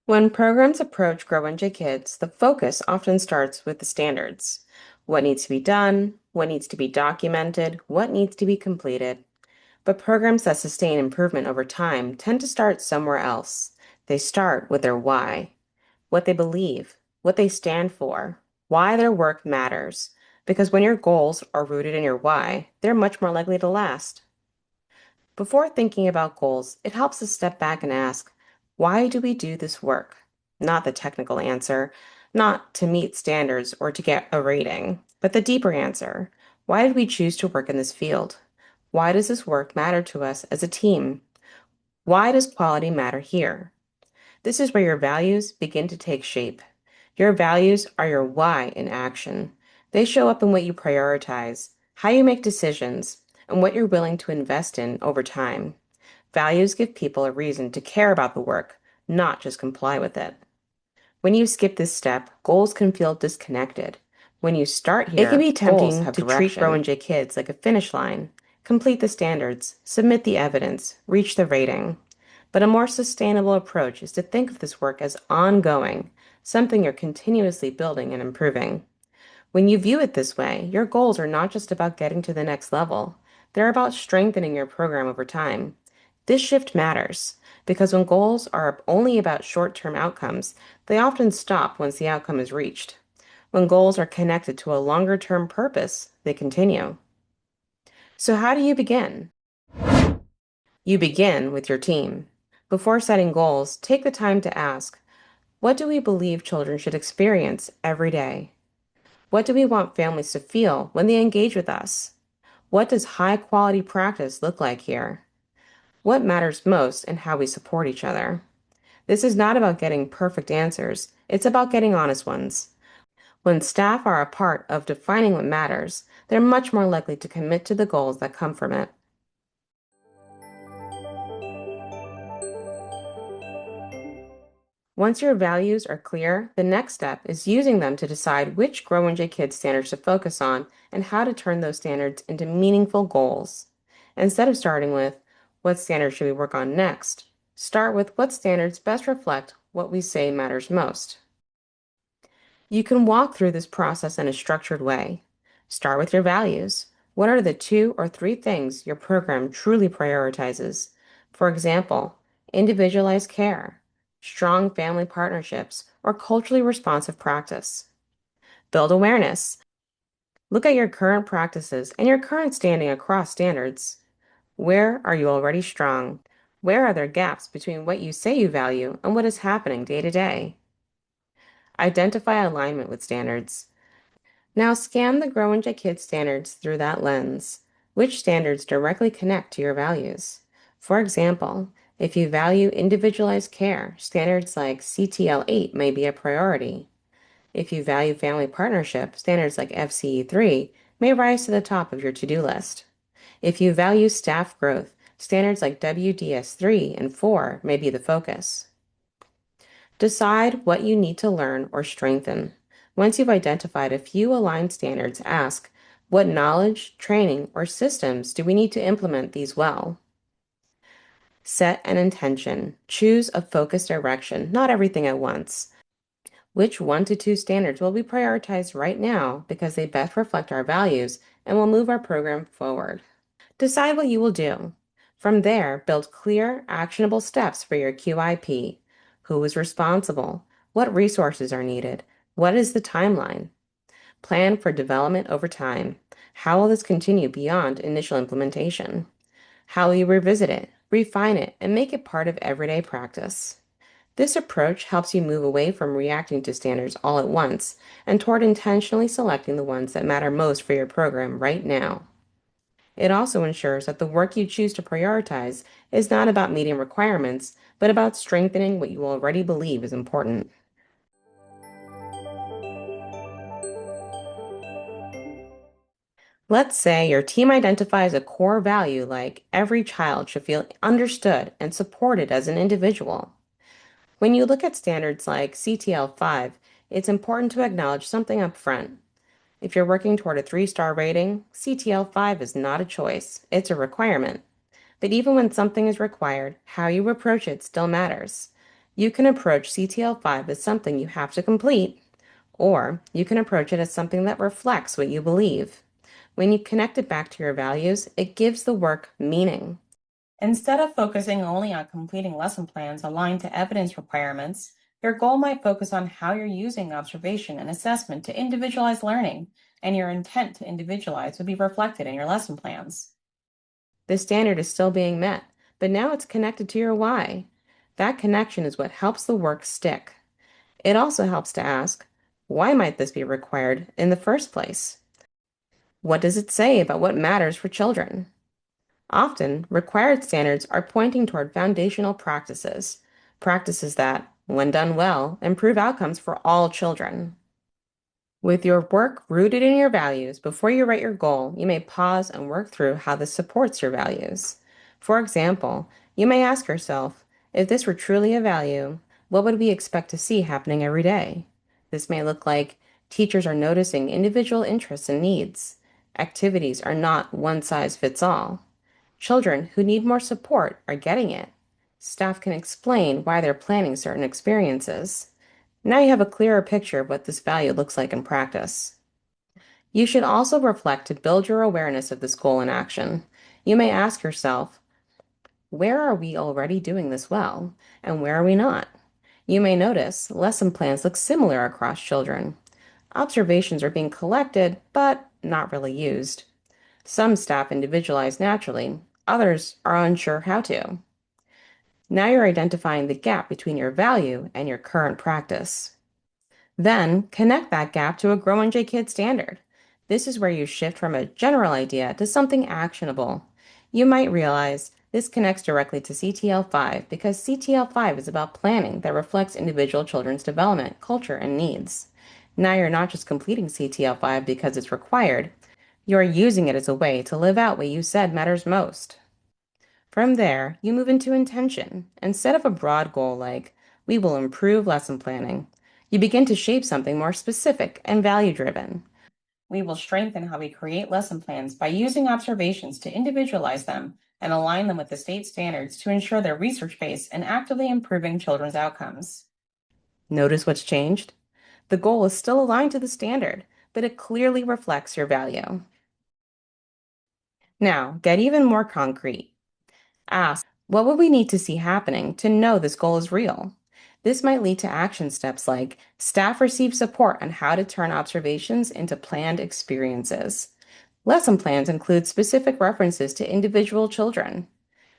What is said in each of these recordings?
When programs approach Grow-NJ Kids, the focus often starts with the standards. What needs to be done, what needs to be documented, what needs to be completed. But programs that sustain improvement over time tend to start somewhere else. They start with their why, what they believe, what they stand for, why their work matters. Because when your goals are rooted in your why, they're much more likely to last. Before thinking about goals, it helps to step back and ask, why do we do this work? Not the technical answer, not to meet standards or to get a rating, but the deeper answer. Why did we choose to work in this field? Why does this work matter to us as a team? Why does quality matter here? This is where your values begin to take shape. Your values are your why in action. They show up in what you prioritize, how you make decisions, and what you're willing to invest in over time. Values give people a reason to care about the work, not just comply with it. When you skip this step, goals can feel disconnected. When you start here, it can be tempting to treat Grow and J Kids like a finish line. Complete the standards, submit the evidence, reach the rating. But a more sustainable approach is to think of this work as ongoing, something you're continuously building and improving. When you view it this way, your goals are not just about getting to the next level, they're about strengthening your program over time. This shift matters because when goals are only about short term outcomes, they often stop once the outcome is reached. When goals are connected to a longer term purpose, they continue. So, how do you begin? You begin with your team. Before setting goals, take the time to ask, what do we believe children should experience every day? What do we want families to feel when they engage with us? What does high quality practice look like here? What matters most in how we support each other? This is not about getting perfect answers, it's about getting honest ones. When staff are a part of defining what matters, they're much more likely to commit to the goals that come from it. Once your values are clear, the next step is using them to decide which Grow and J Kids standards to focus on and how to turn those standards into meaningful goals. Instead of starting with, what standards should we work on next? Start with what standards best reflect what we say matters most. You can walk through this process in a structured way. Start with your values. What are the 2 or 3 things your program truly prioritizes? For example, individualized care, strong family partnerships, or culturally responsive practice. Build awareness. Look at your current practices and your current standing across standards. Where are you already strong? Where are there gaps between what you say you value and what is happening day to day? Identify alignment with standards. Now scan the Grow and J Kids standards through that lens. Which standards directly connect to your values? For example, if you value individualized care, standards like CTL8 may be a priority. If you value family partnership, standards like FCE3 may rise to the top of your to-do list. If you value staff growth, standards like WDS3 and 4 may be the focus. Decide what you need to learn or strengthen. Once you've identified a few aligned standards, ask, what knowledge, training, or systems do we need to implement these well? Set an intention. Choose a focused direction, not everything at once. Which 1 to 2 standards will be prioritized right now because they best reflect our values and will move our program forward? Decide what you will do. From there, build clear, actionable steps for your QIP. Who is responsible? What resources are needed? What is the timeline? Plan for development over time. How will this continue beyond initial implementation? How will you revisit it, refine it, and make it part of everyday practice? This approach helps you move away from reacting to standards all at once and toward intentionally selecting the ones that matter most for your program right now. It also ensures that the work you choose to prioritize is not about meeting requirements, but about strengthening what you already believe is important. Let's say your team identifies a core value like every child should feel understood and supported as an individual. When you look at standards like CTL5, it's important to acknowledge something up front. If you're working toward a 3-star rating, CTL5 is not a choice, it's a requirement. But even when something is required, how you approach it still matters. You can approach CTL5 as something you have to complete, or you can approach it as something that reflects what you believe. When you connect it back to your values, it gives the work meaning. Instead of focusing only on completing lesson plans aligned to evidence requirements, your goal might focus on how you're using observation and assessment to individualize learning, and your intent to individualize would be reflected in your lesson plans. The standard is still being met, but now it's connected to your why. That connection is what helps the work stick. It also helps to ask, why might this be required in the first place? What does it say about what matters for children? Often, required standards are pointing toward foundational practices, practices that, when done well, improve outcomes for all children. With your work rooted in your values, before you write your goal, you may pause and work through how this supports your values. For example, you may ask yourself, if this were truly a value, what would we expect to see happening every day? This may look like teachers are noticing individual interests and needs. Activities are not one size fits all. Children who need more support are getting it. Staff can explain why they're planning certain experiences. Now you have a clearer picture of what this value looks like in practice. You should also reflect to build your awareness of this goal in action. You may ask yourself, where are we already doing this well, and where are we not? You may notice lesson plans look similar across children. Observations are being collected, but not really used. Some staff individualize naturally, others are unsure how to. Now you're identifying the gap between your value and your current practice. Then connect that gap to a Grow and J Kid standard. This is where you shift from a general idea to something actionable. You might realize this connects directly to CTL5 because CTL5 is about planning that reflects individual children's development, culture, and needs. Now you're not just completing CTL5 because it's required, you're using it as a way to live out what you said matters most. From there, you move into intention. Instead of a broad goal like, we will improve lesson planning, you begin to shape something more specific and value driven. We will strengthen how we create lesson plans by using observations to individualize them and align them with the state standards to ensure they're research based and actively improving children's outcomes. Notice what's changed? The goal is still aligned to the standard, but it clearly reflects your value. Now, get even more concrete. Ask, what would we need to see happening to know this goal is real? This might lead to action steps like staff receive support on how to turn observations into planned experiences. Lesson plans include specific references to individual children.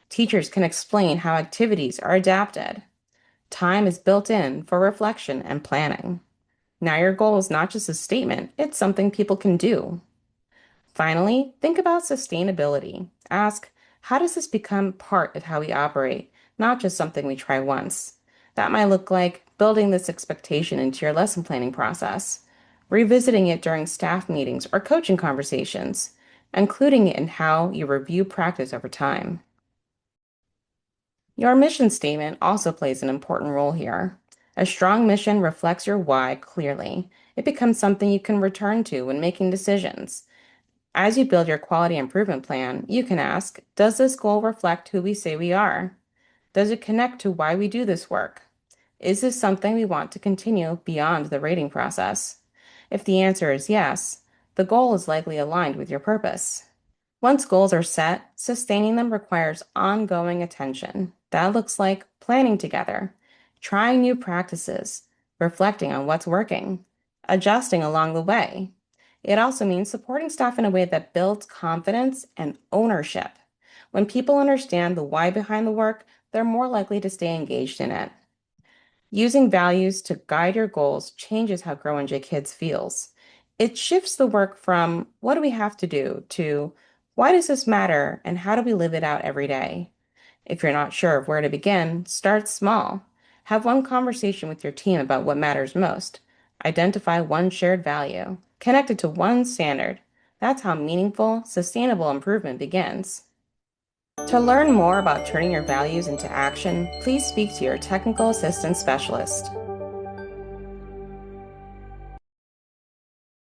Teachers can explain how activities are adapted. Time is built in for reflection and planning. Now your goal is not just a statement, it's something people can do. Finally, think about sustainability. Ask, how does this become part of how we operate, not just something we try once? That might look like building this expectation into your lesson planning process, revisiting it during staff meetings or coaching conversations, including it in how you review practice over time. Your mission statement also plays an important role here. A strong mission reflects your why clearly. It becomes something you can return to when making decisions. As you build your quality improvement plan, you can ask, does this goal reflect who we say we are? Does it connect to why we do this work? Is this something we want to continue beyond the rating process? If the answer is yes, the goal is likely aligned with your purpose. Once goals are set, sustaining them requires ongoing attention. That looks like planning together, trying new practices, reflecting on what's working, adjusting along the way. It also means supporting staff in a way that builds confidence and ownership. When people understand the why behind the work, they're more likely to stay engaged in it. Using values to guide your goals changes how Grow and J Kids feels. It shifts the work from what do we have to do to why does this matter and how do we live it out every day? If you're not sure of where to begin, start small. Have one conversation with your team about what matters most. Identify one shared value, connected to one standard. That's how meaningful, sustainable improvement begins. To learn more about turning your values into action, please speak to your technical assistance specialist.